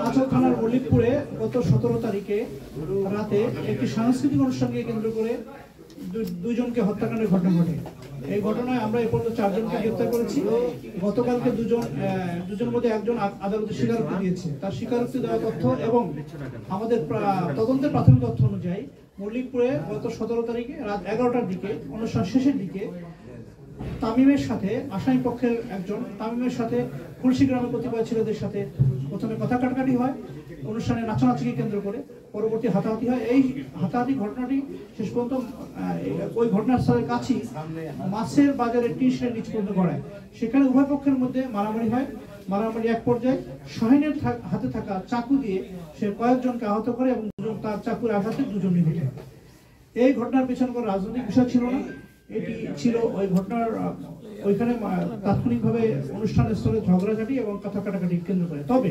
আচল থানার মল্লিকপুরে গত 17 তারিখে রাতে একটি সাংস্কৃতিক অনুষ্ঠানকে কেন্দ্র করে দুইজনকে হত্যাকাণ্ডের ঘটনা ঘটে। এই ঘটনায় আমরা এ পর্যন্ত 4 জনকে গ্রেফতার করেছি। গতকালকে দুজনের মধ্যে একজন আদালতে স্বীকারোক্তি দিয়েছে। তার স্বীকারোক্তি দেওয়া তথ্য এবং আমাদের তদন্তের প্রাথমিক তথ্য অনুযায়ী মল্লিকপুরে গত 17 তারিখে রাত 11টার দিকে অনুষ্ঠান শেষের দিকে তামিমের সাথে আসামি পক্ষের একজন তামিমের সাথে খুলশি গ্রামের কতিপয় ছেলেদের সাথে প্রথমে কথা কাটাকাটি হয়, অনুষ্ঠানে নাচানাচিকে কেন্দ্র করে পরবর্তী হাতাহাতি হয়। এই হাতাহাতি ঘটনাটি শেষ পর্যন্ত ওই ঘটনাস্থলের কাছেই মাছের বাজারের টিনের নিচ পর্যন্ত গড়ায়। সেখানে উভয় পক্ষের মধ্যে মারামারি হয়। মারামারি এক পর্যায়ে শাহিনের হাতে থাকা চাকু দিয়ে সে কয়েকজনকে আহত করে এবং তার চাকুর আঘাতে দুজন নিহত হয়। এই ঘটনার পেছনে কোনো রাজনৈতিক বিষয় ছিল না। এটি ছিল ওই ঘটনার ওইখানে তাৎক্ষণিকভাবে অনুষ্ঠানের স্থলে ঝগড়াঝাটি এবং কথা কাটাকাটি কেন্দ্র করে। তবে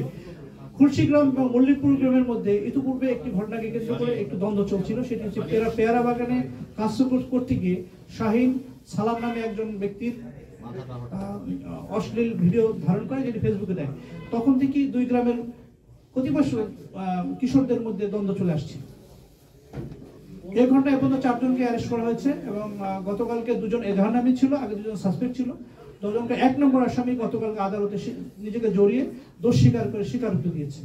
খুলশি গ্রাম এবং মল্লিকপুর গ্রামের মধ্যে ইতিপূর্বে একটি ঘটনাকে কেন্দ্র করে একটু দ্বন্দ্ব চলছিল। সেটি হচ্ছে পেয়ারা বাগানে কাজ করতে গিয়ে শাহিন সালাম নামে একজন ব্যক্তির অশ্লীল ভিডিও ধারণ করে, যেটি ফেসবুকে দেয়। তখন থেকেই দুই গ্রামের কতিপয় কিশোরদের মধ্যে দ্বন্দ্ব চলে আসছে। এই ঘটনায় পর্যন্ত 4 জনকে অ্যারেস্ট করা হয়েছে এবং গতকালকে 2 জন এজাহারনামী ছিল, আগে 2 জন সাসপেক্ট ছিল। 2 জনকে 1 নম্বর আসামি গতকালকে আদালতে নিজেকে জড়িয়ে দোষ স্বীকার করে স্বীকারোক্তি দিয়েছে।